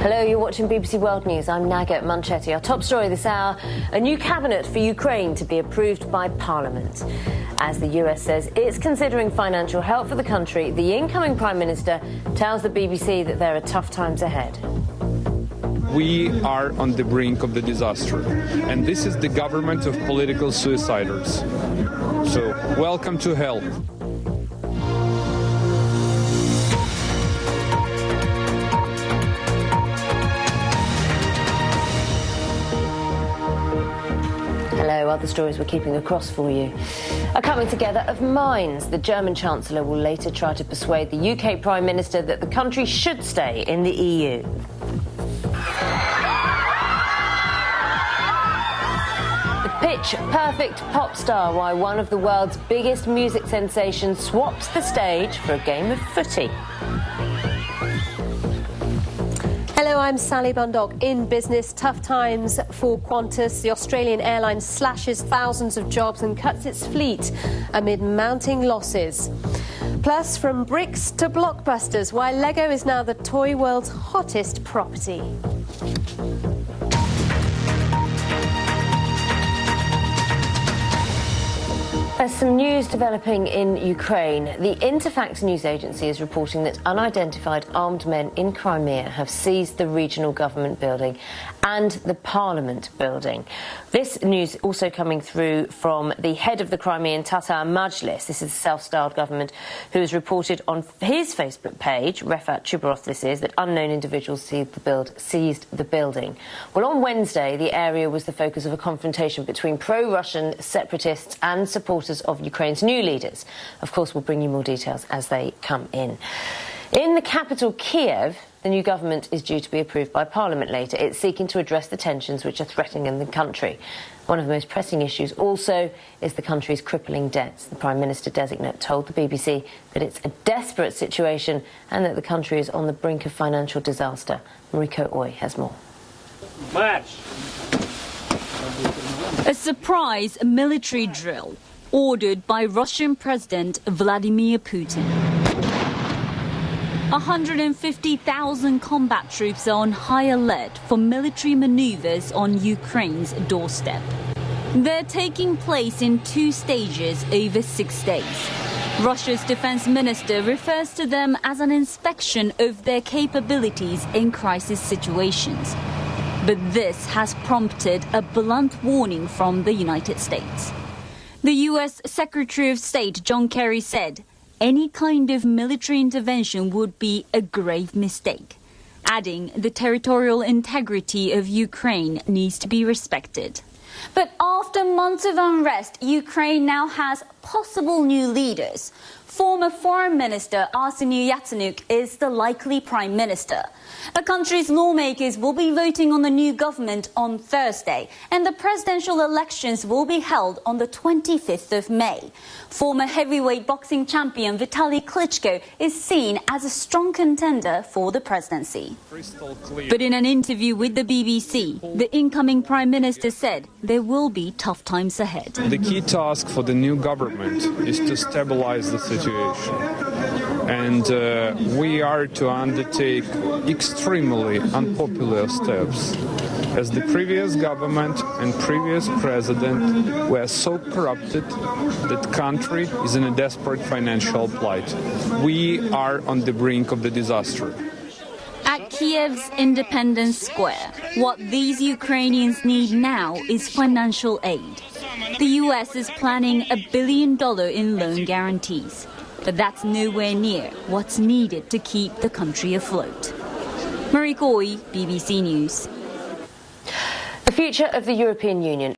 Hello, you're watching BBC World News. I'm Naga Manchetti. Our top story this hour, a new cabinet for Ukraine to be approved by Parliament. As the US says it's considering financial help for the country, the incoming Prime Minister tells the BBC that there are tough times ahead. We are on the brink of the disaster, and this is the government of political suiciders. So, welcome to hell. Hello, other stories we're keeping across for you. A coming together of minds. The German Chancellor will later try to persuade the UK Prime Minister that the country should stay in the EU. The pitch-perfect pop star, why one of the world's biggest music sensations swaps the stage for a game of footy. Hello, I'm Sally Bundock. In business, tough times for Qantas. The Australian airline slashes thousands of jobs and cuts its fleet amid mounting losses. Plus, from bricks to blockbusters, why Lego is now the toy world's hottest property. There's some news developing in Ukraine. The Interfax news agency is reporting that unidentified armed men in Crimea have seized the regional government building and the parliament building. This news also coming through from the head of the Crimean Tatar Majlis. This is the self-styled government, who has reported on his Facebook page, Refat Chubarov this is, that unknown individuals seized the building. Well, on Wednesday, the area was the focus of a confrontation between pro-Russian separatists and supporters of Ukraine's new leaders. Of course, we'll bring you more details as they come in. In the capital, Kiev, the new government is due to be approved by Parliament later. It's seeking to address the tensions which are threatening the country. One of the most pressing issues also is the country's crippling debts. The Prime Minister-designate told the BBC that it's a desperate situation and that the country is on the brink of financial disaster. Mariko Oy has more. March. A surprise military drill ordered by Russian President Vladimir Putin. 150,000 combat troops are on high alert for military maneuvers on Ukraine's doorstep. They're taking place in 2 stages over 6 days. Russia's defense minister refers to them as an inspection of their capabilities in crisis situations. But this has prompted a blunt warning from the United States. The U.S. Secretary of State John Kerry said any kind of military intervention would be a grave mistake, adding the territorial integrity of Ukraine needs to be respected. But after months of unrest, Ukraine now has possible new leaders. Former Foreign Minister Arseniy Yatsenyuk is the likely Prime Minister. The country's lawmakers will be voting on the new government on Thursday, and the presidential elections will be held on the 25th of May. Former heavyweight boxing champion Vitaly Klitschko is seen as a strong contender for the presidency. But in an interview with the BBC, the incoming Prime Minister said there will be tough times ahead. The key task for the new government is to stabilize the situation. And we are to undertake extremely unpopular steps. As the previous government and previous president were so corrupted that the country is in a desperate financial plight. We are on the brink of the disaster. At Kiev's Independence Square, what these Ukrainians need now is financial aid. The US is planning $1 billion in loan guarantees. But that's nowhere near what's needed to keep the country afloat. Mariko Oy, BBC News. The future of the European Union